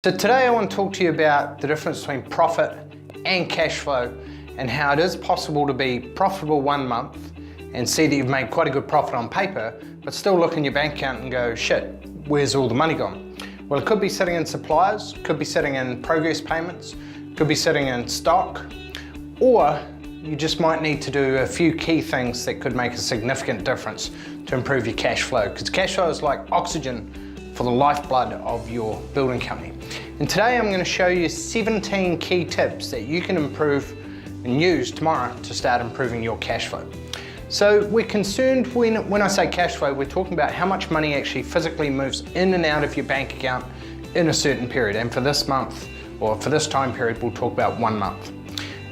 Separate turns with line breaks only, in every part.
So today I want to talk to you about the difference between profit and cash flow and how it is possible to be profitable 1 month and see that you've made quite a good profit on paper, but still look in your bank account and go, shit, where's all the money gone? Well, it could be sitting in suppliers, could be sitting in progress payments, could be sitting in stock, or you just might need to do a few key things that could make a significant difference to improve your cash flow, because cash flow is like oxygen for the lifeblood of your building company. And today I'm going to show you 17 key tips that you can improve and use tomorrow to start improving your cash flow. So we're concerned when I say cash flow, we're talking about how much money actually physically moves in and out of your bank account in a certain period. And for this month, or for this time period, we'll talk about 1 month.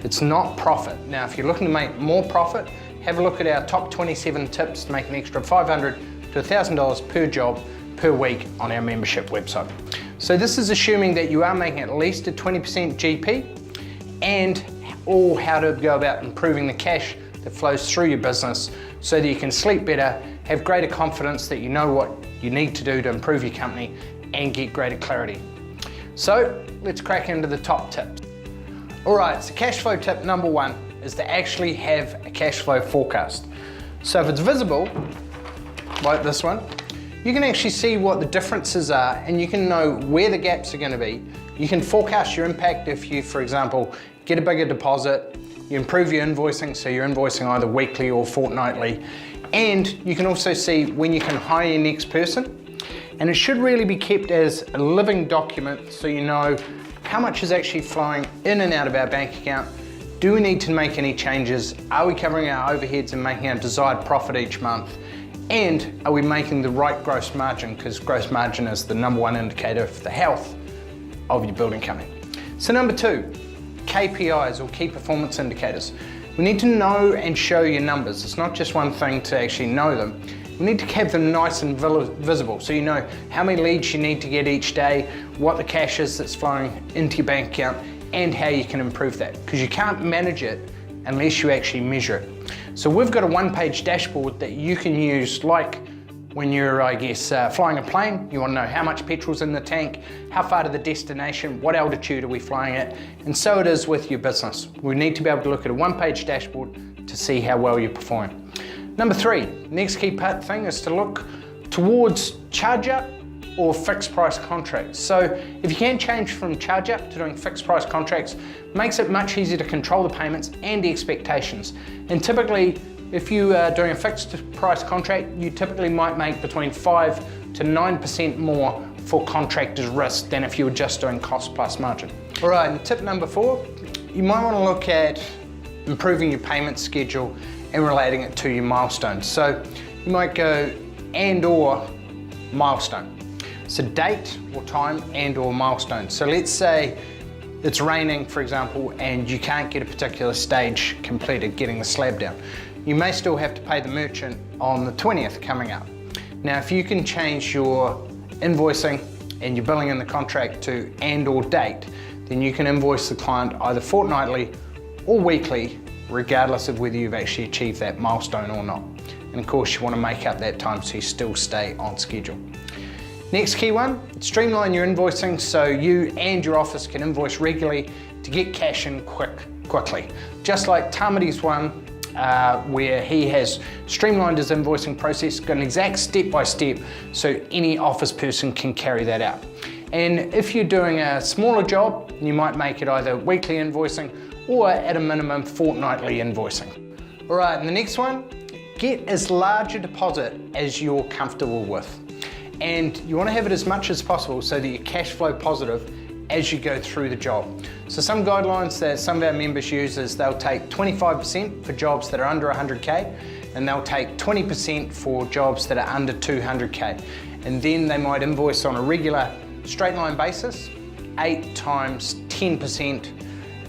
It's not profit. Now, if you're looking to make more profit, have a look at our top 27 tips to make an extra $500 to $1,000 per job per week on our membership website. So this is assuming that you are making at least a 20% GP or how to go about improving the cash that flows through your business so that you can sleep better, have greater confidence that you know what you need to do to improve your company and get greater clarity. So let's crack into the top tips. All right, so cash flow tip number 1 is to actually have a cash flow forecast. So if it's visible, like this one, you can actually see what the differences are and you can know where the gaps are going to be. You can forecast your impact if you, for example, get a bigger deposit, you improve your invoicing, so you're invoicing either weekly or fortnightly, and you can also see when you can hire your next person. And it should really be kept as a living document so you know how much is actually flowing in and out of our bank account. Do we need to make any changes? Are we covering our overheads and making our desired profit each month? And are we making the right gross margin? Because gross margin is the #1 indicator of the health of your building company. So number 2, KPIs or key performance indicators. We need to know and show your numbers. It's not just one thing to actually know them. We need to have them nice and visible so you know how many leads you need to get each day, what the cash is that's flowing into your bank account, and how you can improve that. Because you can't manage it unless you actually measure it. So we've got a one-page dashboard that you can use, like when you're, flying a plane. You want to know how much petrol's in the tank, how far to the destination, what altitude are we flying at, and so it is with your business. We need to be able to look at a one-page dashboard to see how well you're performing. Number 3, next key thing is to look towards charge up or fixed price contracts. So if you can change from charge up to doing fixed price contracts, makes it much easier to control the payments and the expectations. And typically, if you are doing a fixed price contract, you typically might make between 5 to 9% more for contractor's risk than if you were just doing cost plus margin. All right, and tip number 4, you might want to look at improving your payment schedule and relating it to your milestones. So you might go and/or milestone. So date or time and/or milestone. So let's say it's raining, for example, and you can't get a particular stage completed, getting the slab down. You may still have to pay the merchant on the 20th coming up. Now, if you can change your invoicing and your billing in the contract to and/or date, then you can invoice the client either fortnightly or weekly, regardless of whether you've actually achieved that milestone or not. And of course, you want to make up that time so you still stay on schedule. Next key one, streamline your invoicing so you and your office can invoice regularly to get cash in quickly. Just like Tamati's one, where he has streamlined his invoicing process, got an exact step-by-step so any office person can carry that out. And if you're doing a smaller job, you might make it either weekly invoicing or at a minimum fortnightly invoicing. All right, and the next one, get as large a deposit as you're comfortable with. And you want to have it as much as possible so that you're cash flow positive as you go through the job. So some guidelines that some of our members use is they'll take 25% for jobs that are under 100K, and they'll take 20% for jobs that are under 200K. And then they might invoice on a regular straight line basis, 8 times 10%,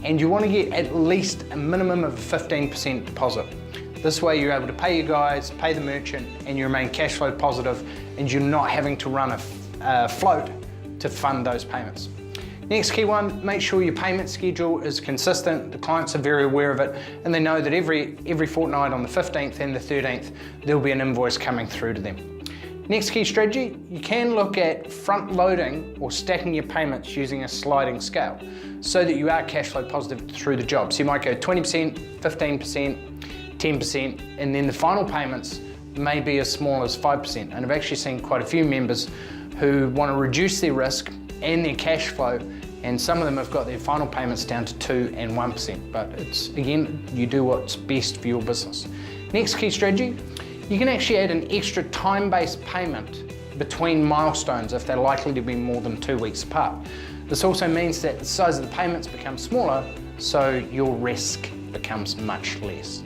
and you want to get at least a minimum of a 15% deposit. This way you're able to pay your guys, pay the merchant, and you remain cash flow positive, and you're not having to run a float to fund those payments. Next key one, make sure your payment schedule is consistent. The clients are very aware of it, and they know that every fortnight on the 15th and the 13th, there'll be an invoice coming through to them. Next key strategy, you can look at front loading or stacking your payments using a sliding scale so that you are cash flow positive through the job. So you might go 20%, 15%, 10%, and then the final payments may be as small as 5%. And I've actually seen quite a few members who want to reduce their risk and their cash flow, and some of them have got their final payments down to 2 and 1%. But it's, again, you do what's best for your business. Next key strategy, you can actually add an extra time-based payment between milestones if they're likely to be more than 2 weeks apart. This also means that the size of the payments becomes smaller, so your risk becomes much less.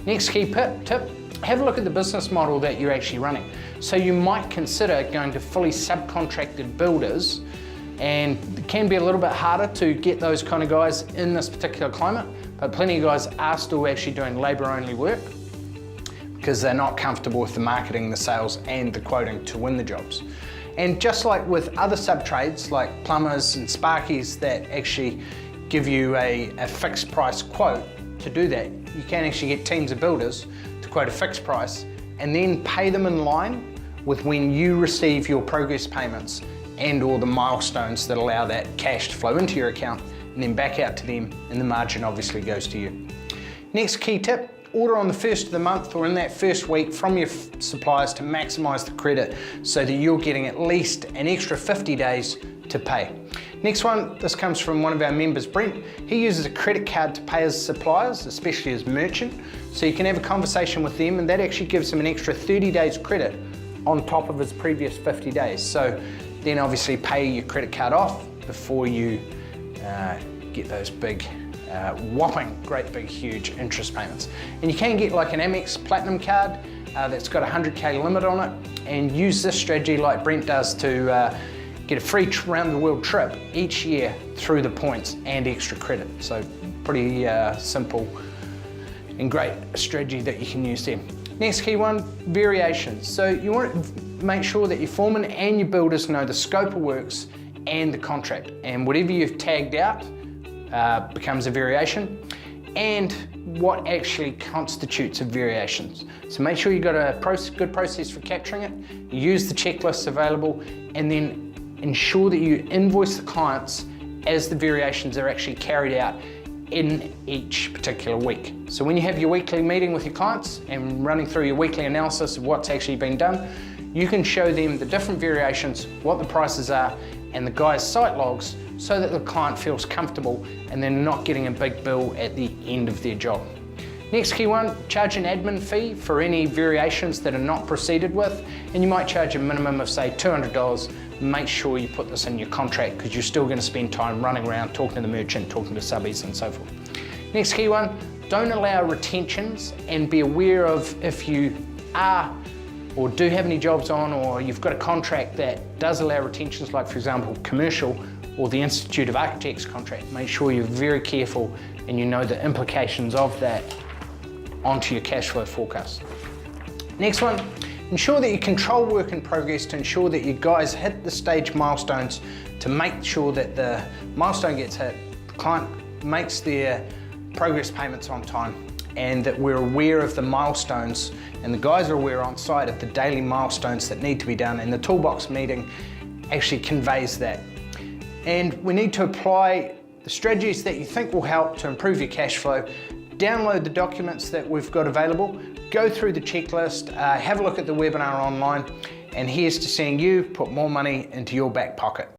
Next key tip, have a look at the business model that you're actually running. So you might consider going to fully subcontracted builders, and it can be a little bit harder to get those kind of guys in this particular climate, but plenty of guys are still actually doing labor-only work because they're not comfortable with the marketing, the sales, and the quoting to win the jobs. And just like with other sub-trades like plumbers and sparkies that actually give you a fixed price quote, to do that, you can actually get teams of builders to quote a fixed price and then pay them in line with when you receive your progress payments and or the milestones that allow that cash to flow into your account and then back out to them, and the margin obviously goes to you. Next key tip, order on the first of the month or in that first week from your suppliers to maximize the credit so that you're getting at least an extra 50 days to pay. Next one, this comes from one of our members, Brent. He uses a credit card to pay his suppliers, especially his merchant, so you can have a conversation with them, and that actually gives him an extra 30 days credit on top of his previous 50 days. So then obviously pay your credit card off before you get those big whopping, great big huge interest payments. And you can get like an Amex Platinum card that's got a 100K limit on it, and use this strategy like Brent does to get a free round the world trip each year through the points and extra credit. So pretty simple and great strategy that you can use there. Next key one, variations. So you want to make sure that your foreman and your builders know the scope of works and the contract, and whatever you've tagged out becomes a variation, and what actually constitutes a variation. So make sure you've got a good process for capturing it, use the checklists available, and then ensure that you invoice the clients as the variations are actually carried out in each particular week. So when you have your weekly meeting with your clients and running through your weekly analysis of what's actually been done, you can show them the different variations, what the prices are, and the guy's site logs, so that the client feels comfortable and they're not getting a big bill at the end of their job. Next key one, charge an admin fee for any variations that are not proceeded with, and you might charge a minimum of say $200. Make sure you put this in your contract because you're still going to spend time running around talking to the merchant, talking to subbies and so forth. Next key one, don't allow retentions, and be aware of if you are or do have any jobs on, or you've got a contract that does allow retentions, like for example commercial or the Institute of Architects contract. Make sure you're very careful and you know the implications of that onto your cash flow forecast. Next one, ensure that you control work in progress to ensure that you guys hit the stage milestones to make sure that the milestone gets hit, the client makes their progress payments on time, and that we're aware of the milestones and the guys are aware on site of the daily milestones that need to be done, and the toolbox meeting actually conveys that. And we need to apply the strategies that you think will help to improve your cash flow. Download the documents that we've got available, go through the checklist, have a look at the webinar online, and here's to seeing you put more money into your back pocket.